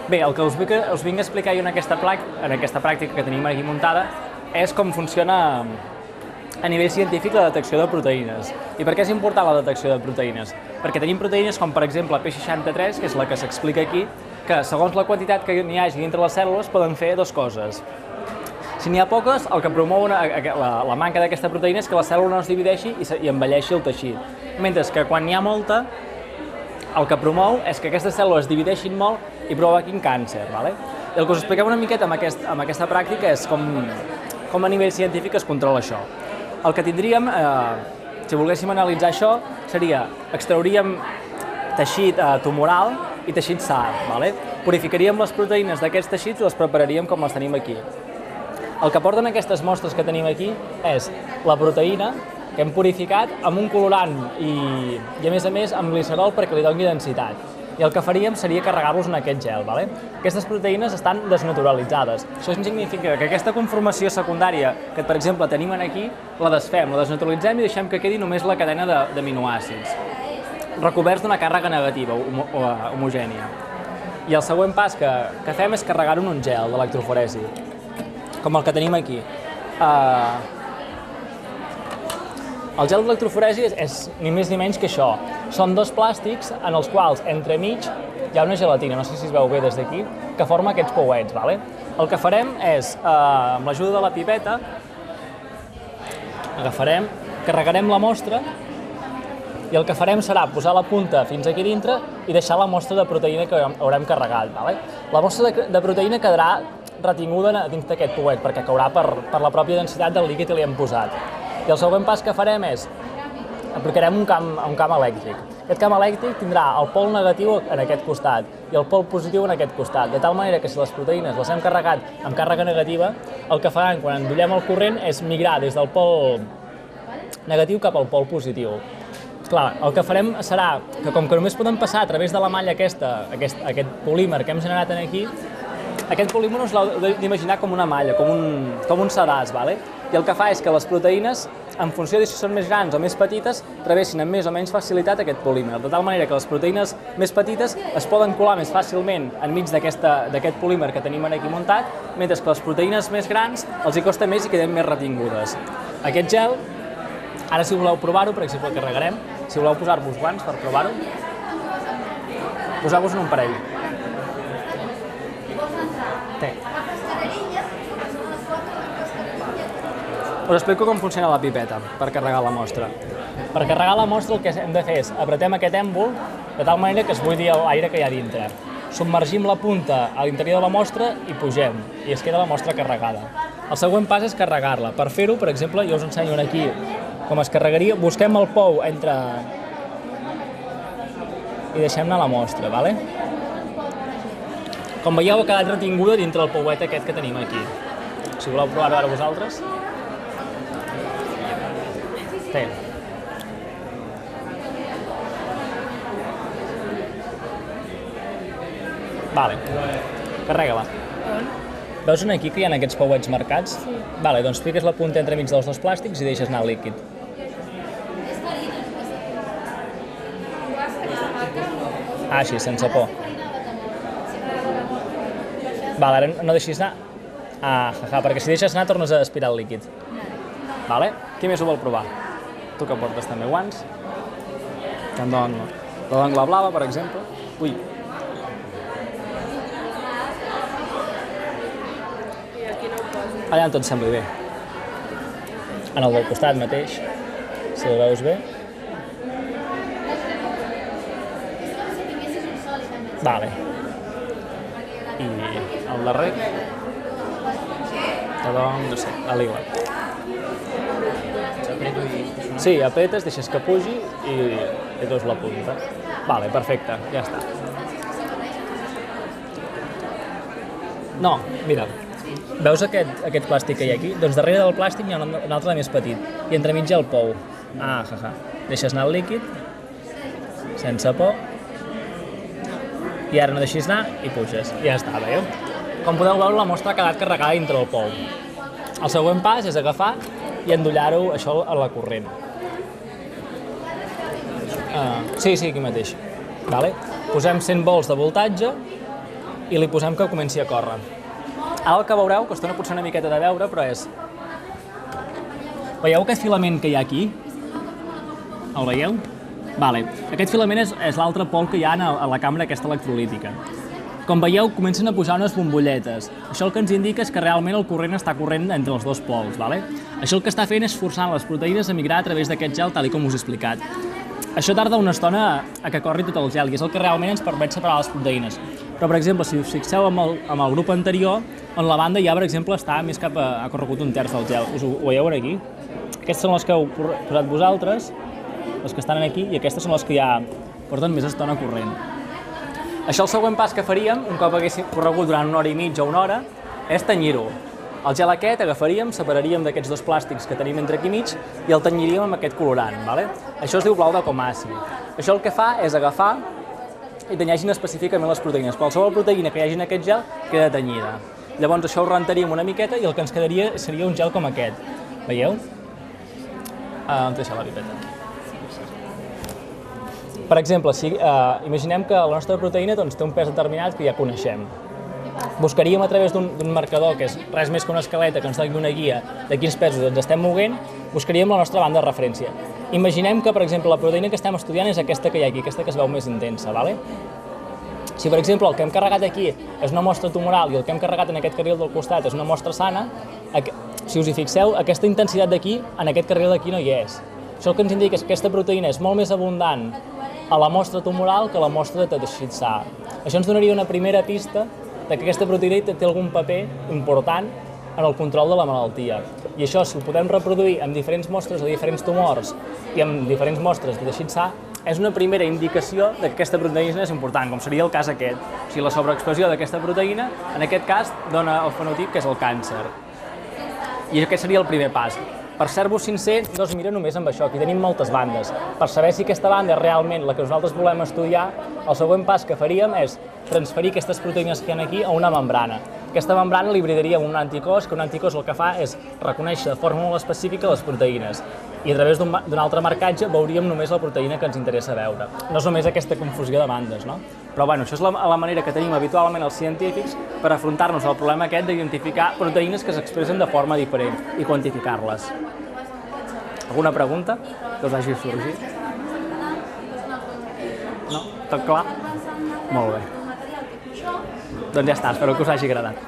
Bé, el que us vinc a explicar jo en aquesta pràctica que tenim aquí muntada és com funciona a nivell científic la detecció de proteïnes. I per què és important la detecció de proteïnes? Perquè tenim proteïnes com, per exemple, P63, que és la que s'explica aquí, que segons la quantitat que n'hi hagi dintre les cèl·lules poden fer dues coses. Si n'hi ha poques, el que promou la manca d'aquesta proteïna és que la cèl·lula no es divideixi i envelleixi el teixit. Mentre que quan n'hi ha molta, el que promou és que aquestes cèl·lules divideixin molt i provoquin càncer. I el que us expliquem una miqueta amb aquesta pràctica és com a nivell científic es controla això. El que tindríem, si volguéssim analitzar això, seria extrauríem teixit tumoral i teixit sa. Purificaríem les proteïnes d'aquests teixits i les prepararíem com les tenim aquí. El que porten aquestes mostres que tenim aquí és la proteïna que hem purificat amb un colorant i a més amb glicerol perquè li doni densitat. I el que faríem seria carregar-los en aquest gel. Aquestes proteïnes estan desnaturalitzades. Això significa que aquesta conformació secundària que, per exemple, tenim aquí, la desfem, la desnaturalitzem i deixem que quedi només la cadena d'aminoàcids, recoberts d'una càrrega negativa, homogènia. I el següent pas que fem és carregar-ho en un gel d'electroforesi, com el que tenim aquí. El gel d'electroforesi és ni més ni menys que això. Són dos plàstics en els quals entremig hi ha una gelatina, no sé si es veu bé des d'aquí, que forma aquests pouets. El que farem és, amb l'ajuda de la pipeta, carregarem la mostra i el que farem serà posar la punta fins aquí dintre i deixar la mostra de proteïna que haurem carregat. La mostra de proteïna quedarà retinguda dins d'aquest pouet perquè caurà per la pròpia densitat del líquid que li hem posat. I el següent pas que farem és aplicarem un camp elèctric. Aquest camp elèctric tindrà el pol negatiu en aquest costat i el pol positiu en aquest costat, de tal manera que si les proteïnes les hem carregat amb càrrega negativa, el que faran quan endollem el corrent és migrar des del pol negatiu cap al pol positiu. Clar, el que farem serà que com que només podem passar a través de la malla aquest polímer que hem generat aquí, aquest polímer us l'heu d'imaginar com una malla, com un sedàs, i el que fa és que les proteïnes, en funció de si són més grans o més petites, travessin amb més o menys facilitat aquest polímer, de tal manera que les proteïnes més petites es poden colar més fàcilment enmig d'aquest polímer que tenim aquí muntat, mentre que les proteïnes més grans els hi costa més i queden més retingudes. Aquest gel, ara si voleu provar-ho, per exemple, el carregarem, si voleu posar-vos guants per provar-ho, poseu-vos en un parell. Us explico com funciona la pipeta per carregar la mostra. Per carregar la mostra el que hem de fer és apretem aquest èmbol de tal manera que es buidi l'aire que hi ha dintre. Submergim la punta a l'interior de la mostra i pugem, i es queda la mostra carregada. El següent pas és carregar-la. Per fer-ho, per exemple, jo us ensenyo aquí com es carregaria. Busquem el pou entre... i deixem anar la mostra, Com veieu, ha quedat retinguda dintre el pouet aquest que tenim aquí. Si voleu provar-ho ara vosaltres. Carrega-la. Veus aquí que hi ha aquests pouets marcats? Sí. Doncs fiques la punta entremig dels dos plàstics i deixes anar el líquid. Així, sense por. Ara no deixis anar. Perquè si deixes anar tornes a aspirar el líquid. Qui més ho vol provar? Tu que portes també guants. La d'ongla blava, per exemple. Ui. Allà tot sembla bé. En el del costat mateix, si el veus bé. I el darrer, no sé, a l'igla. Sí, apretes, deixes que pugi i dos la punta. Perfecte, ja està. No, mira, veus aquest plàstic que hi ha aquí? Doncs darrere del plàstic hi ha un altre més petit i entremig hi ha el pou. Deixes anar el líquid, sense por, i ara no deixis anar i puges. Ja està, veieu? Com podeu veure, la mostra ha quedat carregada dintre del pou. El següent pas és agafar i endollar-ho això a la corrent. Sí, aquí mateix. Posem 100 volts de voltatge i li posem que comenci a córrer. Ara el que veureu, que us dona potser una miqueta de veure, però és... Veieu aquest filament que hi ha aquí? El veieu? Vale. Aquest filament és l'altre pol que hi ha a la cambra aquesta electrolítica. Com veieu, comencen a pujar unes bombolletes. Això el que ens indica és que realment el corrent està corrent entre els dos pols. Vale? Això el que està fent és forçant les proteïnes a migrar a través d'aquest gel, tal com us he explicat. Això tarda una estona a que corri tot el gel i és el que realment ens permet separar les proteïnes. Però, per exemple, si us fixeu amb el grup anterior, en la banda ja, per exemple, està més cap ha corregut un terç del gel. Ho veieu aquí? Aquestes són les que heu posat vosaltres, les que estan aquí, i aquestes són les que ja porten més estona corrent. Això el següent pas que faríem, un cop haguéssim corregut durant una hora i mitja o una hora, és tenyir-ho. El gel aquest agafaríem, separaríem d'aquests dos plàstics que tenim entre aquí mig i el tenyiríem amb aquest colorant. Vale? Això es diu blau de comàci. Això el que fa és agafar i tenyeixin específicament les proteïnes. Qualsevol proteïna que hi hagi en aquest gel queda tenyida. Llavors això ho rentaríem una miqueta i el que ens quedaria seria un gel com aquest. Veieu? On deixa la pipeta? Per exemple, imaginem que la nostra proteïna té un pes determinat que ja coneixem. Buscaríem a través d'un marcador, que és res més que una escaleta que ens doni una guia de quins pesos ens estem movent, buscaríem la nostra banda de referència. Imaginem que, per exemple, la proteïna que estem estudiant és aquesta que hi ha aquí, aquesta que es veu més intensa. Vale? Si, per exemple, el que hem carregat aquí és una mostra tumoral i el que hem carregat en aquest carril del costat és una mostra sana, si us hi fixeu, aquesta intensitat d'aquí, en aquest carril d'aquí no hi és. Això el que ens indica és que aquesta proteïna és molt més abundant a la mostra tumoral que a la mostra de teixit sa. Això ens donaria una primera pista que aquesta proteïna té algun paper important en el control de la malaltia. I això, si ho podem reproduir amb diferents mostres de diferents tumors i amb diferents mostres de teixit sa, és una primera indicació que aquesta proteïna és important, com seria el cas aquest. O sigui, la sobreexpressió d'aquesta proteïna, en aquest cas, dona el fenotip que és el càncer. I aquest seria el primer pas. Per ser-vos sincer, no es mira només amb això, aquí tenim moltes bandes. Per saber si aquesta banda és realment la que nosaltres volem estudiar, el següent pas que faríem és transferir aquestes proteïnes que hi ha aquí a una membrana. Aquesta membrana li hibridaria amb un anticòs, que un anticòs el que fa és reconèixer de forma molt específica les proteïnes. I a través d'un altre marcatge veuríem només la proteïna que ens interessa veure. No és només aquesta confusió de bandes, no? Però bueno, això és la manera que tenim habitualment els científics per afrontar-nos al problema aquest d'identificar proteïnes que s'expressen de forma diferent i quantificar-les. Alguna pregunta que us hagi sorgit? No? Tot clar? Molt bé. Doncs ja està, espero que us hagi agradat.